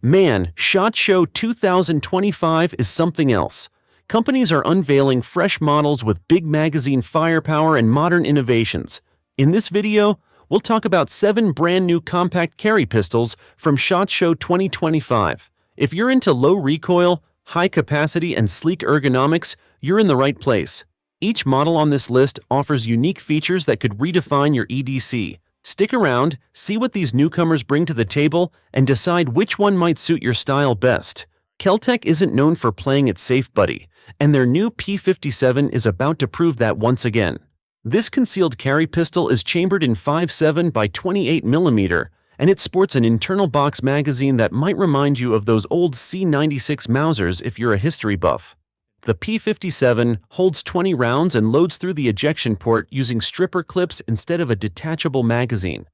Man, SHOT Show 2025 is something else. Companies are unveiling fresh models with big magazine firepower and modern innovations. In this video, we'll talk about 7 brand new compact carry pistols from SHOT Show 2025. If you're into low recoil, high capacity, and sleek ergonomics, you're in the right place. Each model on this list offers unique features that could redefine your EDC. Stick around, see what these newcomers bring to the table, and decide which one might suit your style best. KelTec isn't known for playing it safe, buddy, and their new P57 is about to prove that once again. This concealed carry pistol is chambered in 5.7 by 28mm, and it sports an internal box magazine that might remind you of those old C96 Mausers if you're a history buff. The P57 holds 20 rounds and loads through the ejection port using stripper clips instead of a detachable magazine.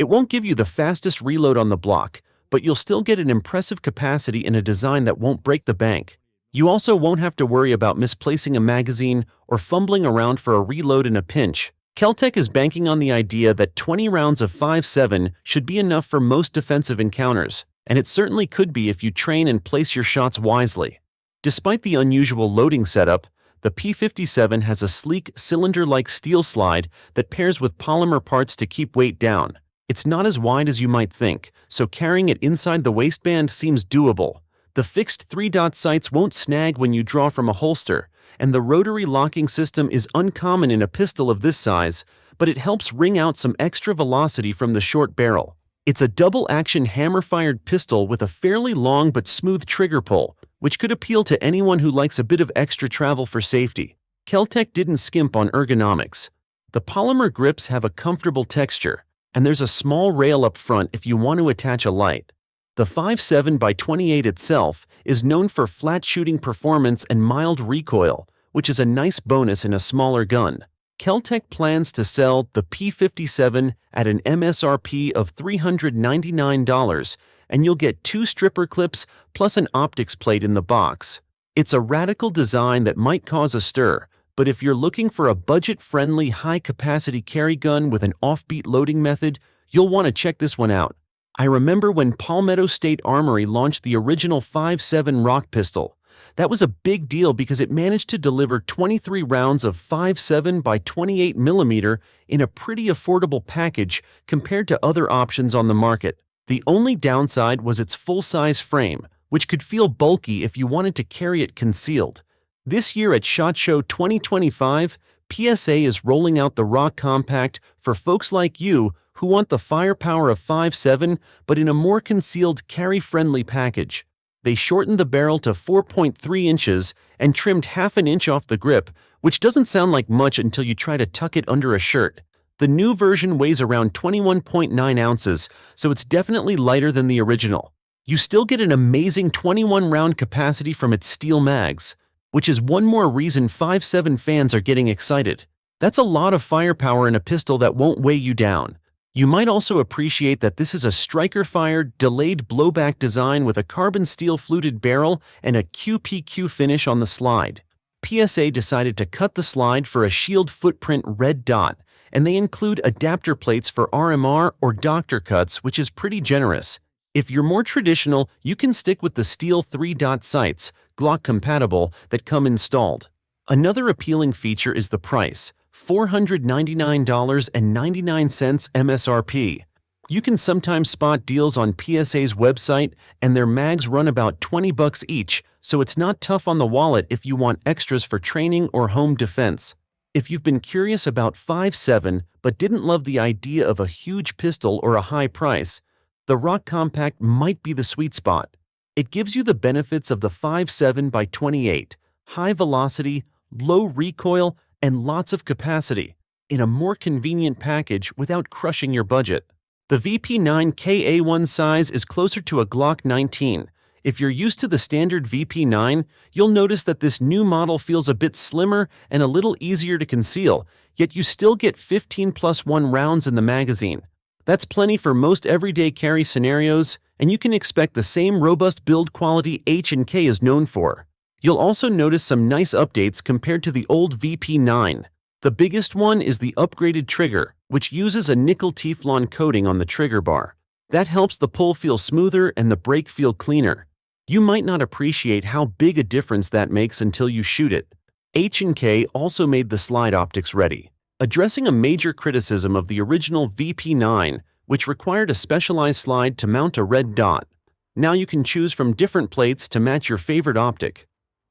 It won't give you the fastest reload on the block, but you'll still get an impressive capacity in a design that won't break the bank. You also won't have to worry about misplacing a magazine or fumbling around for a reload in a pinch. KelTec is banking on the idea that 20 rounds of 5.7 should be enough for most defensive encounters, and it certainly could be if you train and place your shots wisely. Despite the unusual loading setup, the P57 has a sleek, cylinder-like steel slide that pairs with polymer parts to keep weight down. It's not as wide as you might think, so carrying it inside the waistband seems doable. The fixed 3-dot sights won't snag when you draw from a holster, and the rotary locking system is uncommon in a pistol of this size, but it helps wring out some extra velocity from the short barrel. It's a double-action hammer-fired pistol with a fairly long but smooth trigger pull, which could appeal to anyone who likes a bit of extra travel for safety. KelTec didn't skimp on ergonomics. The polymer grips have a comfortable texture, and there's a small rail up front if you want to attach a light. The 5.7 by 28 itself is known for flat shooting performance and mild recoil, which is a nice bonus in a smaller gun. KelTec plans to sell the P57 at an MSRP of $399, and you'll get 2 stripper clips plus an optics plate in the box. It's a radical design that might cause a stir, but if you're looking for a budget-friendly, high-capacity carry gun with an offbeat loading method, you'll want to check this one out. I remember when Palmetto State Armory launched the original 5.7 Rock pistol. That was a big deal because it managed to deliver 23 rounds of 5.7 by 28mm in a pretty affordable package compared to other options on the market. The only downside was its full-size frame, which could feel bulky if you wanted to carry it concealed. This year at SHOT Show 2025, PSA is rolling out the Rock Compact for folks like you who want the firepower of 5.7 but in a more concealed, carry-friendly package. They shortened the barrel to 4.3 inches and trimmed half an inch off the grip, which doesn't sound like much until you try to tuck it under a shirt. The new version weighs around 21.9 ounces, so it's definitely lighter than the original. You still get an amazing 21-round capacity from its steel mags, which is one more reason 5.7 fans are getting excited. That's a lot of firepower in a pistol that won't weigh you down. You might also appreciate that this is a striker-fired, delayed blowback design with a carbon steel fluted barrel and a QPQ finish on the slide. PSA decided to cut the slide for a shield footprint red dot, and they include adapter plates for RMR or doctor cuts, which is pretty generous. If you're more traditional, you can stick with the steel 3-dot sights, Glock compatible, that come installed. Another appealing feature is the price. $499.99 MSRP. You can sometimes spot deals on PSA's website, and their mags run about $20 each, so it's not tough on the wallet if you want extras for training or home defense. If you've been curious about 5.7 but didn't love the idea of a huge pistol or a high price, the Rock Compact might be the sweet spot. It gives you the benefits of the 5.7 by 28, high velocity, low recoil, and lots of capacity, in a more convenient package without crushing your budget. The VP9 Ka1 size is closer to a Glock 19. If you're used to the standard VP9, you'll notice that this new model feels a bit slimmer and a little easier to conceal, yet you still get 15+1 rounds in the magazine. That's plenty for most everyday carry scenarios, and you can expect the same robust build quality H&K is known for. You'll also notice some nice updates compared to the old VP9. The biggest one is the upgraded trigger, which uses a nickel Teflon coating on the trigger bar. That helps the pull feel smoother and the brake feel cleaner. You might not appreciate how big a difference that makes until you shoot it. H&K also made the slide optics ready, addressing a major criticism of the original VP9, which required a specialized slide to mount a red dot. Now you can choose from different plates to match your favorite optic.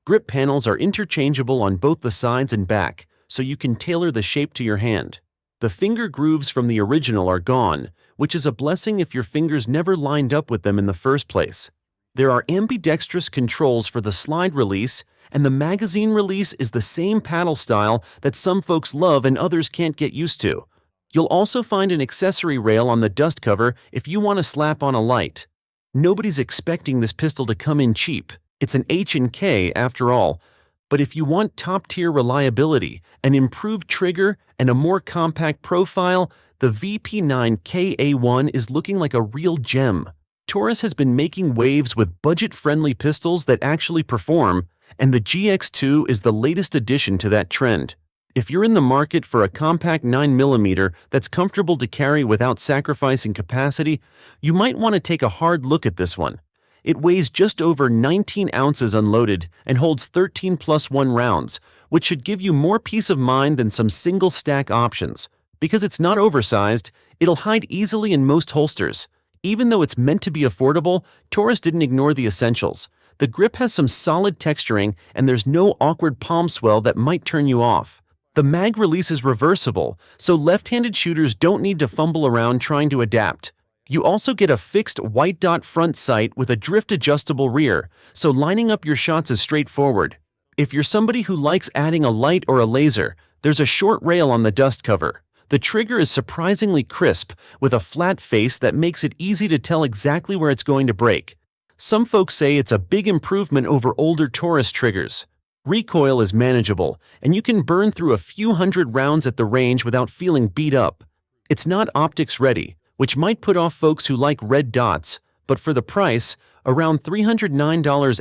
Grip panels are interchangeable on both the sides and back, so you can tailor the shape to your hand. The finger grooves from the original are gone, which is a blessing if your fingers never lined up with them in the first place. There are ambidextrous controls for the slide release, and the magazine release is the same paddle style that some folks love and others can't get used to. You'll also find an accessory rail on the dust cover if you want to slap on a light. Nobody's expecting this pistol to come in cheap. It's an H&K after all. But if you want top-tier reliability, an improved trigger, and a more compact profile, the VP9 Ka1 is looking like a real gem. Taurus has been making waves with budget-friendly pistols that actually perform, and the GX2 is the latest addition to that trend. If you're in the market for a compact 9mm that's comfortable to carry without sacrificing capacity, you might want to take a hard look at this one. It weighs just over 19 ounces unloaded and holds 13+1 rounds, which should give you more peace of mind than some single-stack options. Because it's not oversized, it'll hide easily in most holsters. Even though it's meant to be affordable, Taurus didn't ignore the essentials. The grip has some solid texturing, and there's no awkward palm swell that might turn you off. The mag release is reversible, so left-handed shooters don't need to fumble around trying to adapt. You also get a fixed white dot front sight with a drift-adjustable rear, so lining up your shots is straightforward. If you're somebody who likes adding a light or a laser, there's a short rail on the dust cover. The trigger is surprisingly crisp, with a flat face that makes it easy to tell exactly where it's going to break. Some folks say it's a big improvement over older Taurus triggers. Recoil is manageable, and you can burn through a few hundred rounds at the range without feeling beat up. It's not optics ready, which might put off folks who like red dots, but for the price, around $309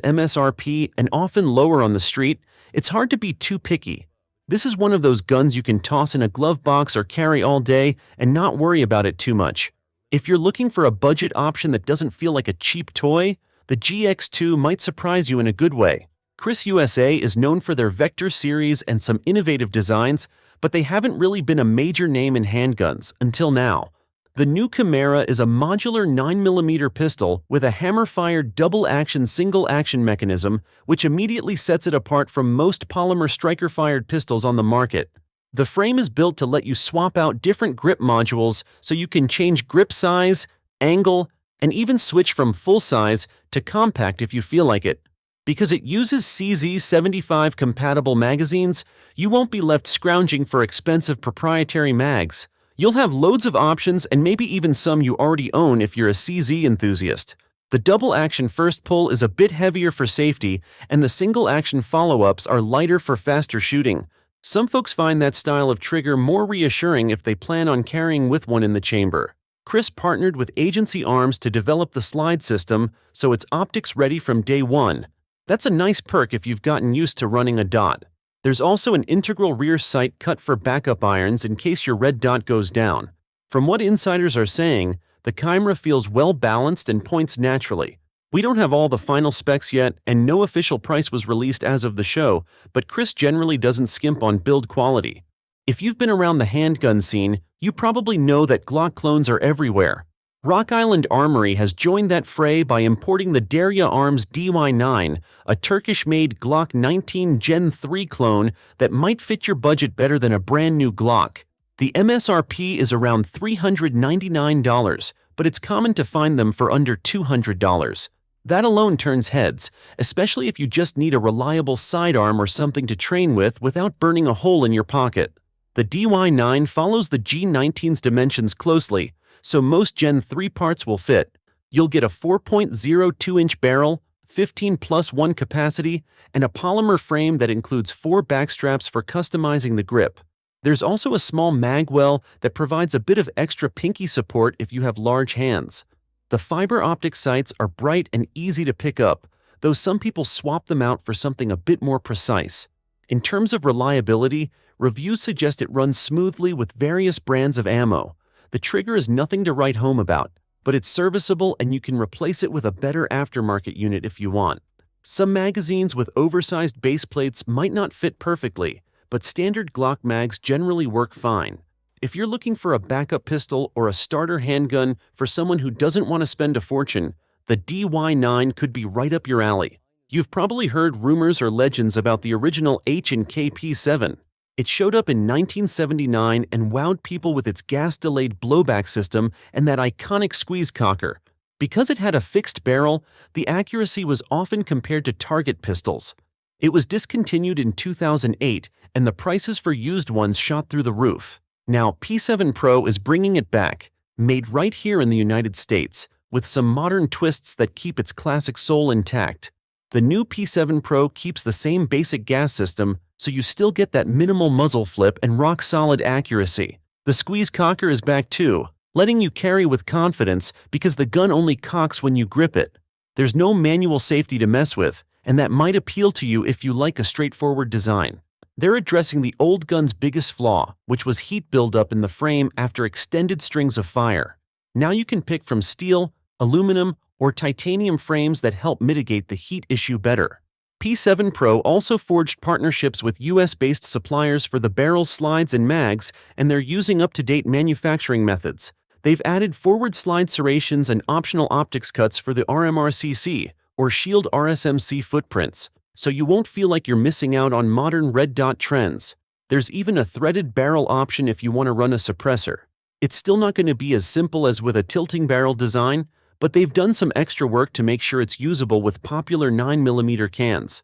MSRP and often lower on the street, it's hard to be too picky. This is one of those guns you can toss in a glove box or carry all day and not worry about it too much. If you're looking for a budget option that doesn't feel like a cheap toy, the GX2 might surprise you in a good way. Chris USA is known for their Vector series and some innovative designs, but they haven't really been a major name in handguns until now. The new Camra is a modular 9mm pistol with a hammer-fired double-action single-action mechanism, which immediately sets it apart from most polymer striker-fired pistols on the market. The frame is built to let you swap out different grip modules so you can change grip size, angle, and even switch from full-size to compact if you feel like it. Because it uses CZ75 compatible magazines, you won't be left scrounging for expensive proprietary mags. You'll have loads of options and maybe even some you already own if you're a CZ enthusiast. The double-action first pull is a bit heavier for safety, and the single-action follow-ups are lighter for faster shooting. Some folks find that style of trigger more reassuring if they plan on carrying with one in the chamber. Chris partnered with Daria Arms to develop the slide system, so it's optics ready from day one. That's a nice perk if you've gotten used to running a dot. There's also an integral rear sight cut for backup irons in case your red dot goes down. From what insiders are saying, the Camra feels well balanced and points naturally. We don't have all the final specs yet, and no official price was released as of the show, but Chris generally doesn't skimp on build quality. If you've been around the handgun scene, you probably know that Glock clones are everywhere. Rock Island Armory has joined that fray by importing the Daria Arms DY9, a Turkish-made Glock 19 Gen 3 clone that might fit your budget better than a brand new Glock. The MSRP is around $399, but it's common to find them for under $200. That alone turns heads, especially if you just need a reliable sidearm or something to train with without burning a hole in your pocket. The DY9 follows the G19's dimensions closely, so most Gen 3 parts will fit. You'll get a 4.02-inch barrel, 15+1 capacity, and a polymer frame that includes 4 backstraps for customizing the grip. There's also a small mag well that provides a bit of extra pinky support if you have large hands. The fiber optic sights are bright and easy to pick up, though some people swap them out for something a bit more precise. In terms of reliability, reviews suggest it runs smoothly with various brands of ammo. The trigger is nothing to write home about. but it's serviceable and you can replace it with a better aftermarket unit if you want. Some magazines with oversized base plates might not fit perfectly, but standard Glock mags generally work fine. If you're looking for a backup pistol or a starter handgun for someone who doesn't want to spend a fortune, the DY9 could be right up your alley. You've probably heard rumors or legends about the original H&K P7. It showed up in 1979 and wowed people with its gas-delayed blowback system and that iconic squeeze cocker. Because it had a fixed barrel, the accuracy was often compared to target pistols. It was discontinued in 2008, and the prices for used ones shot through the roof. Now, P7 Pro is bringing it back, made right here in the United States, with some modern twists that keep its classic soul intact. The new P7 Pro keeps the same basic gas system, so you still get that minimal muzzle flip and rock-solid accuracy. The squeeze cocker is back too, letting you carry with confidence because the gun only cocks when you grip it. There's no manual safety to mess with, and that might appeal to you if you like a straightforward design. They're addressing the old gun's biggest flaw, which was heat buildup in the frame after extended strings of fire. Now you can pick from steel, aluminum, or titanium frames that help mitigate the heat issue better. P7 Pro also forged partnerships with US-based suppliers for the barrel slides and mags, and they're using up-to-date manufacturing methods. They've added forward slide serrations and optional optics cuts for the RMRCC, or Shield RSMC footprints, so you won't feel like you're missing out on modern red dot trends. There's even a threaded barrel option if you want to run a suppressor. It's still not going to be as simple as with a tilting barrel design, but they've done some extra work to make sure it's usable with popular 9mm cans.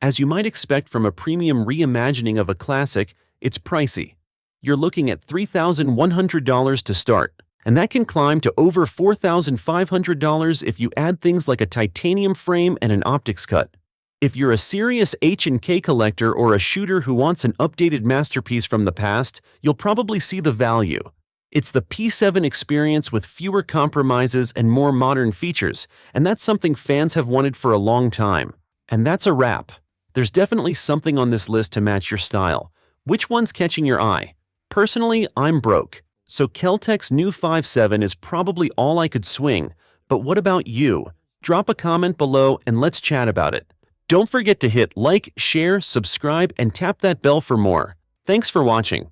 As you might expect from a premium reimagining of a classic, it's pricey. You're looking at $3,100 to start, and that can climb to over $4,500 if you add things like a titanium frame and an optics cut. If you're a serious H&K collector or a shooter who wants an updated masterpiece from the past, you'll probably see the value. It's the P7 experience with fewer compromises and more modern features, and that's something fans have wanted for a long time. And that's a wrap. There's definitely something on this list to match your style. Which one's catching your eye? Personally, I'm broke, so KelTec's new 5.7 is probably all I could swing. But what about you? Drop a comment below and let's chat about it. Don't forget to hit like, share, subscribe, and tap that bell for more. Thanks for watching.